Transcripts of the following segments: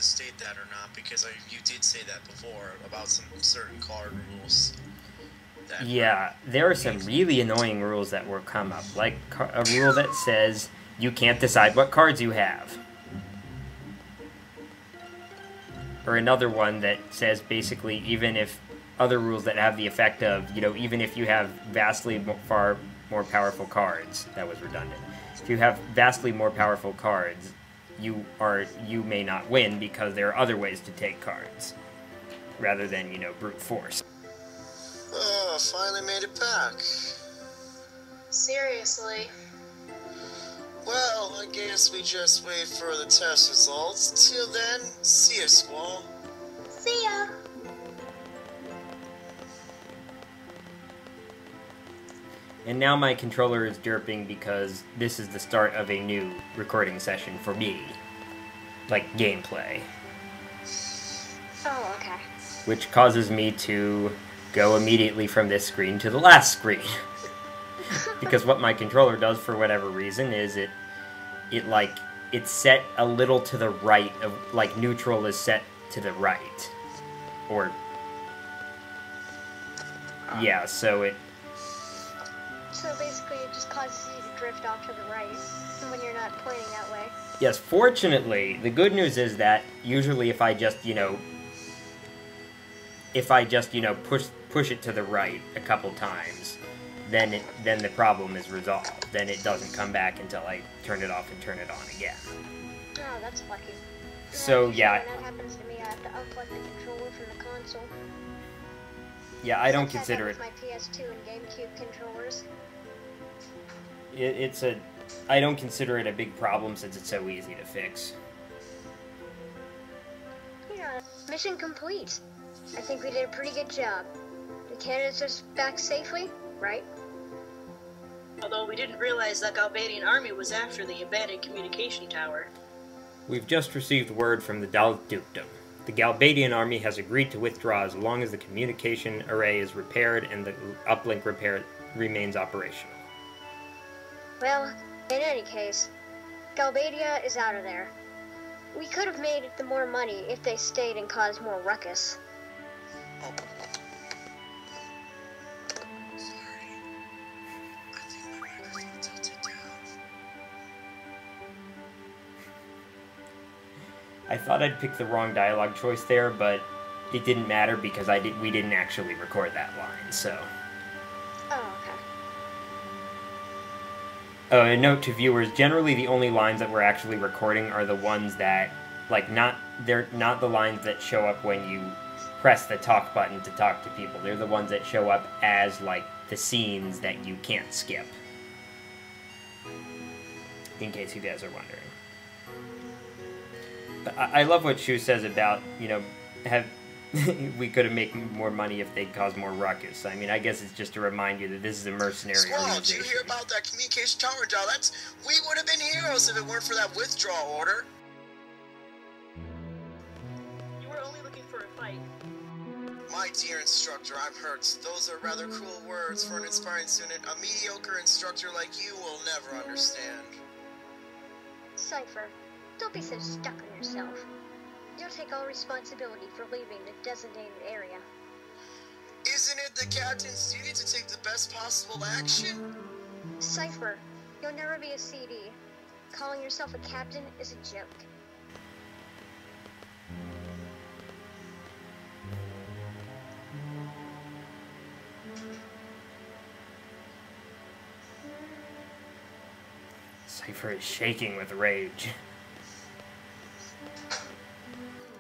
state that or not, because you did say that before about some certain card rules. Yeah, there are some really annoying rules that will come up, like a rule that says you can't decide what cards you have. Or another one that says basically even if other rules that have the effect of, even if you have vastly far more powerful cards, that was redundant. If you have vastly more powerful cards, you may not win because there are other ways to take cards, rather than, brute force. Oh, finally made it back. Seriously? Well, I guess we just wait for the test results. Till then, see ya, Squall. See ya! And now my controller is derping because this is the start of a new recording session for me. Like, gameplay. Oh, okay. Which causes me to go immediately from this screen to the last screen. Because what my controller does for whatever reason is it's set a little to the right of, like, neutral is set to the right. Or, yeah, so it... So basically it just causes you to drift off to the right when you're not pointing that way. Yes, fortunately, the good news is that usually if I just, push it to the right a couple times, then the problem is resolved. Then it doesn't come back until I turn it off and turn it on again. Oh, that's lucky. So, yeah. When that happens to me, I have to unplug the controller from the console. Yeah, I don't consider it... my PS2 and GameCube controllers. I don't consider it a big problem since it's so easy to fix. Mission complete. I think we did a pretty good job. The candidates are back safely, right? Although we didn't realize that Galbadian army was after the abandoned communication tower. We've just received word from the Dal Dukedom. The Galbadian army has agreed to withdraw as long as the communication array is repaired and the uplink repair remains operational. Well, in any case, Galbadia is out of there. We could have made the more money if they stayed and caused more ruckus. Oh. Sorry. I think my microphone tilted down. I thought I'd picked the wrong dialogue choice there, but it didn't matter because we didn't actually record that line, so... Oh, okay. Oh, a note to viewers, generally the only lines that we're actually recording are the ones that, they're not the lines that show up when you press the talk button to talk to people. They're the ones that show up as, the scenes that you can't skip. In case you guys are wondering. But I love what Shu says about, we could have made more money if they'd caused more ruckus. I mean, I guess it's just to remind you that this is a mercenary Squall, organization. did you hear about that communication tower, Dal? We would have been heroes if it weren't for that withdrawal order. You were only looking for a fight. My dear instructor, I'm hurt. Those are rather cruel words for an inspiring student. A mediocre instructor like you will never understand. Cypher, don't be so stuck on yourself. You'll take all responsibility for leaving the designated area. Isn't it the captain's duty to take the best possible action? Cypher, you'll never be a CD. Calling yourself a captain is a joke. Cypher is shaking with rage.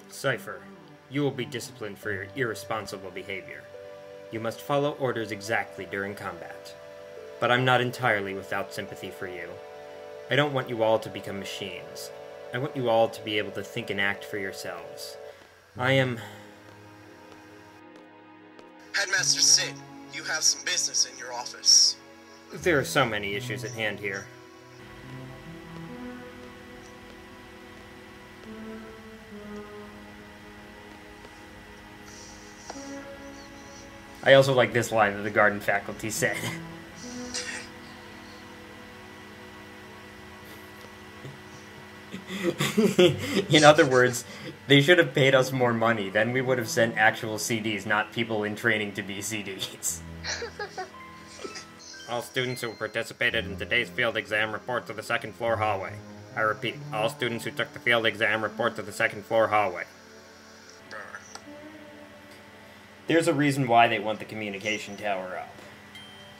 Cypher, you will be disciplined for your irresponsible behavior. You must follow orders exactly during combat. But I'm not entirely without sympathy for you. I don't want you all to become machines. I want you all to be able to think and act for yourselves. I am... Headmaster Sid, you have some business in your office. There are so many issues at hand here. I also like this line that the garden faculty said. In other words, They should have paid us more money. Then we would have sent actual CDs, not people in training to be CDs. All students who participated in today's field exam report to the second floor hallway. I repeat, all students who took the field exam report to the second floor hallway. There's a reason why they want the communication tower up.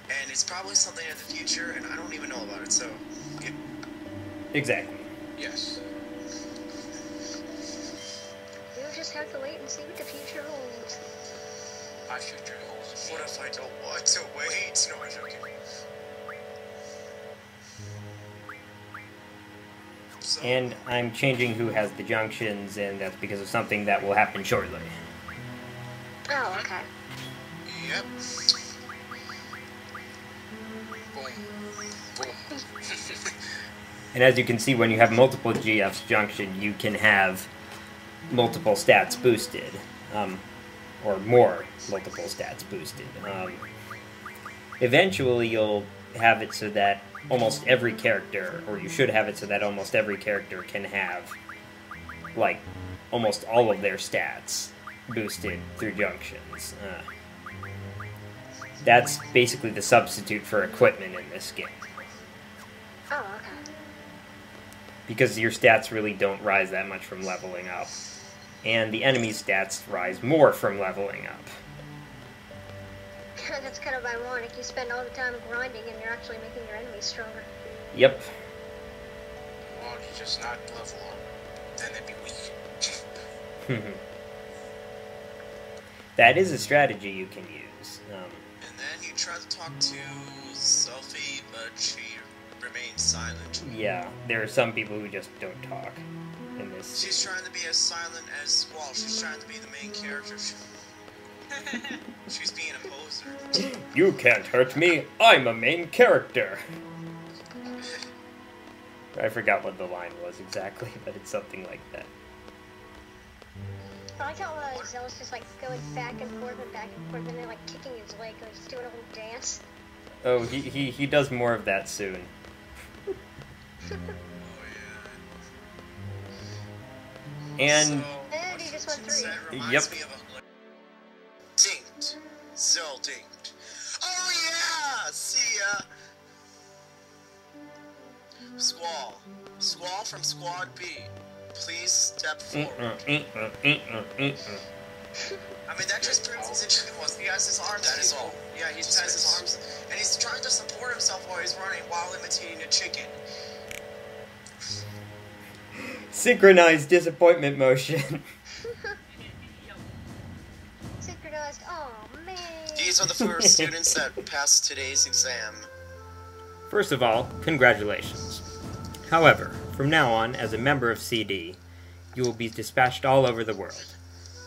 And it's probably something in the future, and I don't even know about it, so... Yeah. Exactly. Yes. We'll just have to wait and see what the future holds. My future holds. What if I don't want to wait? No, I'm joking. So, And I'm changing who has the junctions, and that's because of something that will happen shortly. Oh, okay. Yep. Boom. Boom. And as you can see, when you have multiple GFs junction, you can have multiple stats boosted. Or more multiple stats boosted. Eventually, you'll have it so that almost every character, or you should have it so that almost every character can have, like, almost all of their stats boosted through junctions. That's basically the substitute for equipment in this game. Oh, okay. Because your stats really don't rise that much from leveling up. And the enemy's stats rise more from leveling up. That's kind of ironic. You spend all the time grinding and you're actually making your enemies stronger. Yep. Well, you just not level up. Then they'd be weak. That is a strategy you can use. And then you try to talk to Selphie, but she remains silent. Yeah, there are some people who just don't talk in this. She's trying to be as silent as Squall. She's trying to be the main character. She's being a poser. You can't hurt me. I'm a main character. I forgot what the line was exactly, but it's something like that. I like how Zell's just like going back and forth, and then like kicking his leg, like just doing a little dance. Oh, he does more of that soon. Oh, yeah. And And he just went through. Yep. Me of a dinked. Zell dinked. Oh yeah! See ya! Squall. Squall from Squad B. Please step forward. I mean, that just proves his ingenuity. He has his arms. That is all. Yeah, he has his arms. And he's trying to support himself while he's running, while imitating a chicken. synchronized disappointment motion. Synchronized. Oh man. These are the first students that passed today's exam. First of all, congratulations. However, from now on, as a member of CD, you will be dispatched all over the world.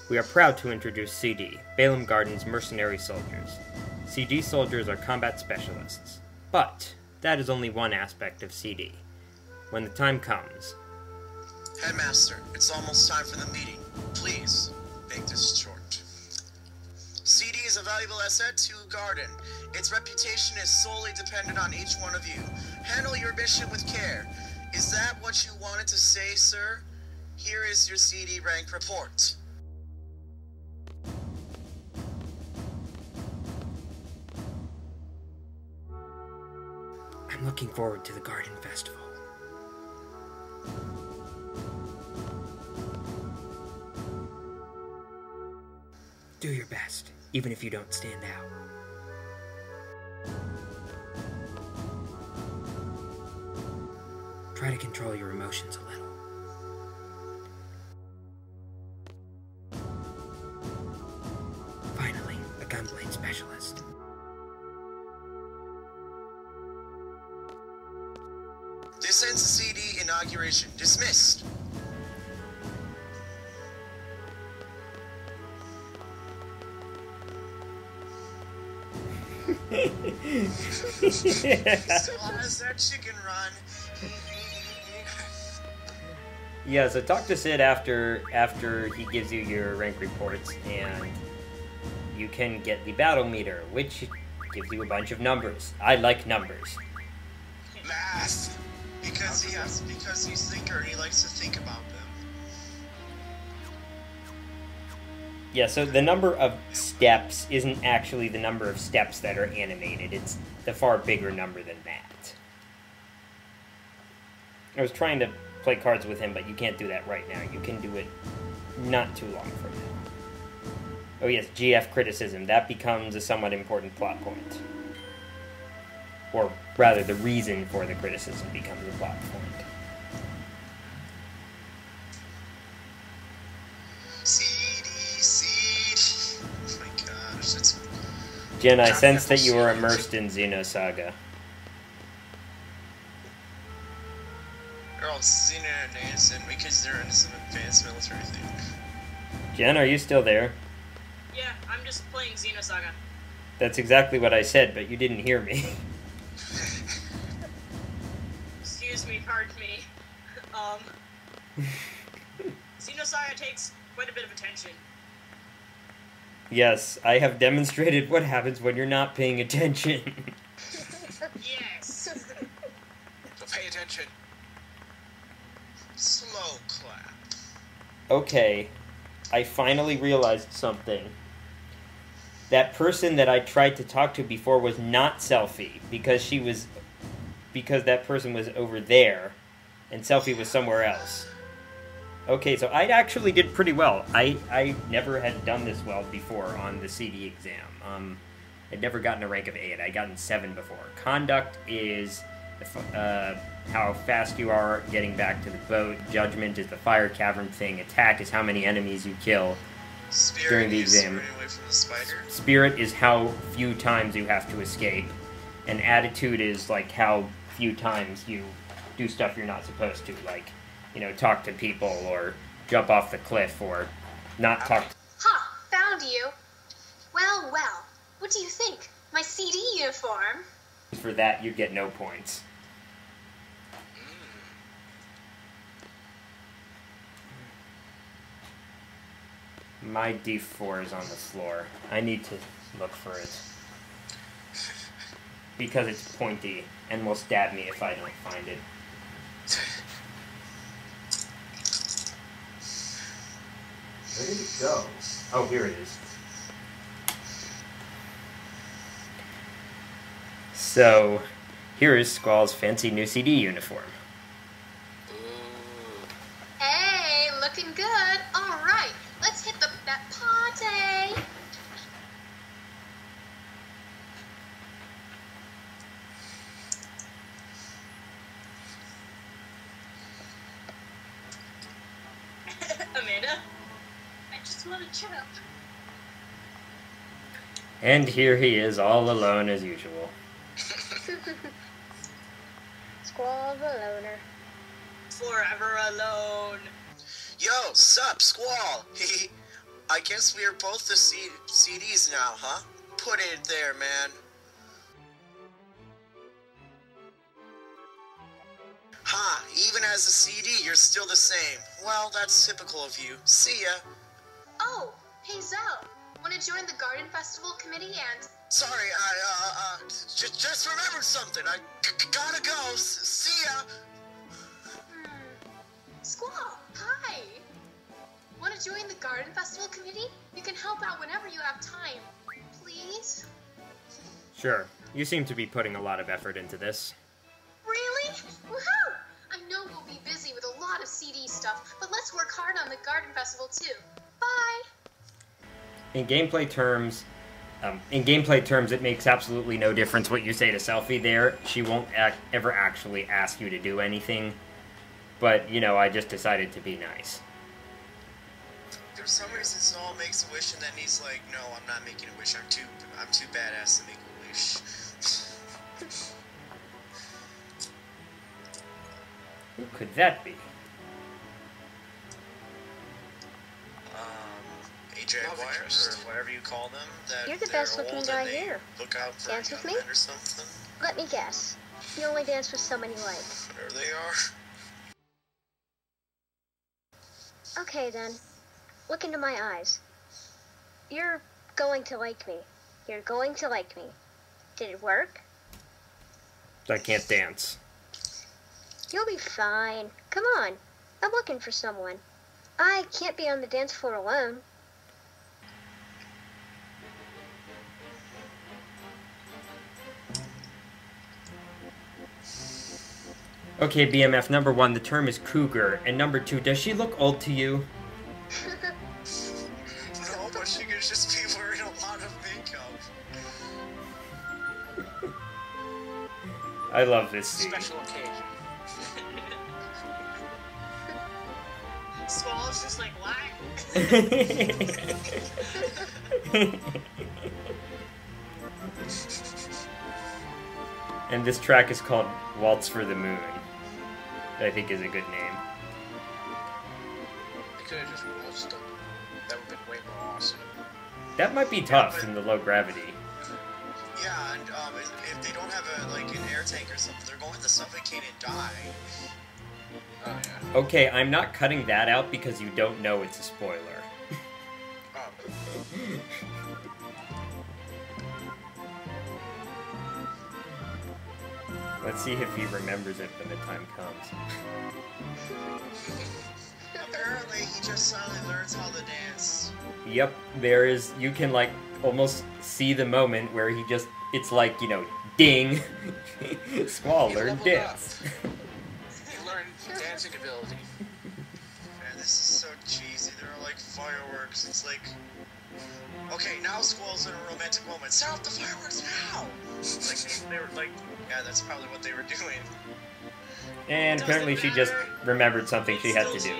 We are proud to introduce CD, Balaam Garden's mercenary soldiers. CD soldiers are combat specialists. But that is only one aspect of CD. When the time comes... Headmaster, it's almost time for the meeting. Please, make this short. CD is a valuable asset to Garden. Its reputation is solely dependent on each one of you. Handle your mission with care. Is that what you wanted to say, sir? Here is your CD rank report. I'm looking forward to the Garden Festival. Do your best, even if you don't stand out. Try to control your emotions a little. Finally, a gunblade specialist. This ends the CD inauguration. Dismissed. Still has that chicken run. Yeah, so talk to Sid after he gives you your rank reports, and you can get the battle meter, which gives you a bunch of numbers. I like numbers. Math. Because he's a thinker and he likes to think about them. Yeah, so the number of steps isn't actually the number of steps that are animated. It's the far bigger number than that. I was trying to play cards with him, but you can't do that right now. You can do it not too long from now. Oh yes, GF criticism. That becomes a somewhat important plot point. Or rather, the reason for the criticism becomes a plot point. Oh my gosh, that's... Jen, I sense that you are immersed in Xenosaga. They're all seen and innocent because they're in some advanced military thing. Jen, are you still there? Yeah, I'm just playing Xenosaga. That's exactly what I said, but you didn't hear me. Excuse me, pardon me. Xenosaga takes quite a bit of attention. Yes, I have demonstrated what happens when you're not paying attention. Yes. So pay attention. Slow clap. Okay, I finally realized something. That person that I tried to talk to before was not Selphie, because that person was over there, and Selphie was somewhere else. Okay, so I actually did pretty well. I never had done this well before on the CD exam. I'd never gotten a rank of 8. I'd gotten 7 before. Conduct is how fast you are getting back to the boat. Judgment is the fire cavern thing. Attack is how many enemies you kill during the exam. Away from the spider. Spirit is how few times you have to escape. And attitude is like how few times you do stuff you're not supposed to, like, you know, talk to people or jump off the cliff or not talk to... Ha! Found you. Well, well. What do you think? My CD uniform? For that, you get no points. My D4 is on the floor. I need to look for it. Because it's pointy and will stab me if I don't find it. Where did it go? Oh, here it is. So, here is Squall's fancy new CD uniform. Hey, looking good. All right, let's hit that party. Amanda? I just want to chat. And here he is, all alone as usual. Squall the loner. Forever alone. Yo, sup, Squall? I guess we are both the CDs now, huh? Put it there, man. Ha, even as a CD, you're still the same. Well, that's typical of you. See ya. Oh, hey Zell. Want to join the Garden Festival committee and... Sorry, I just remembered something. I gotta go. See ya. Squall, hi. Want to join the Garden Festival committee? You can help out whenever you have time. Please? Sure. You seem to be putting a lot of effort into this. Really? Woohoo! I know we'll be busy with a lot of CD stuff, but let's work hard on the Garden Festival too. Bye! In gameplay terms, it makes absolutely no difference what you say to Selphie there. She won't ever actually ask you to do anything. But, you know, I just decided to be nice. For some reason, Zell makes a wish, and then he's like, "No, I'm not making a wish. I'm too badass to make a wish." Who could that be? Jaguars, or whatever you call them. That You're the best looking guy here. Look out for Dance with me? or something. Let me guess. You only dance with someone you like. There they are. Okay then. Look into my eyes. You're going to like me. You're going to like me. Did it work? I can't dance. You'll be fine. Come on. I'm looking for someone. I can't be on the dance floor alone. Okay, BMF, number 1, the term is cougar, and number 2, does she look old to you? No, but she could just be wearing a lot of makeup. I love this scene. Special occasion. Squall's just like, what? And this track is called Waltz for the Moon. That I think is a good name. They could have just waltzed them. That would have been way more awesome. That might be tough in the low gravity. Yeah, and if they don't have an air tank or something, they're going to suffocate and die. Oh, yeah. Okay, I'm not cutting that out because you don't know it's a spoiler. Oh. Let's see if he remembers it when the time comes. Apparently, he just suddenly learns how to dance. Yep, there is, you can like almost see the moment where he just, it's like, you know, ding! Squall He learned leveled dance. He learned dancing ability. Man, this is so cheesy. There are like fireworks. It's like, okay, now Squall's in a romantic moment. Set off the fireworks now! Like they were like, yeah, that's probably what they were doing. And apparently she just remembered something she had to do.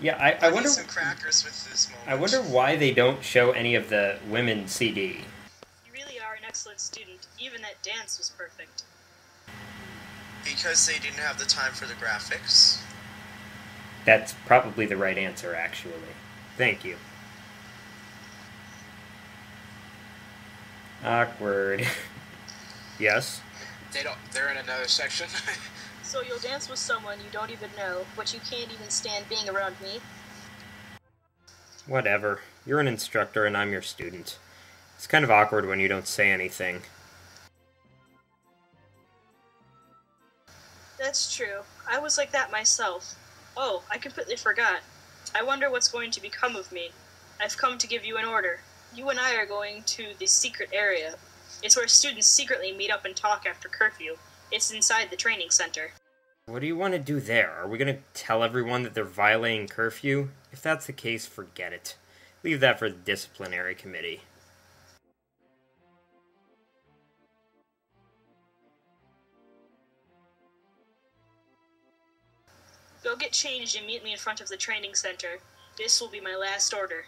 Yeah, I I wonder. need some crackers with this moment. I wonder why they don't show any of the women's CD. You really are an excellent student. Even that dance was perfect. Because they didn't have the time for the graphics. That's probably the right answer, actually. Thank you. Awkward. Yes? They're in another section. So you'll dance with someone you don't even know, but you can't even stand being around me? Whatever. You're an instructor and I'm your student. It's kind of awkward when you don't say anything. That's true. I was like that myself. Oh, I completely forgot. I wonder what's going to become of me. I've come to give you an order. You and I are going to the secret area. It's where students secretly meet up and talk after curfew. It's inside the training center. What do you want to do there? Are we going to tell everyone that they're violating curfew? If that's the case, forget it. Leave that for the disciplinary committee. Go get changed and meet me in front of the training center. This will be my last order.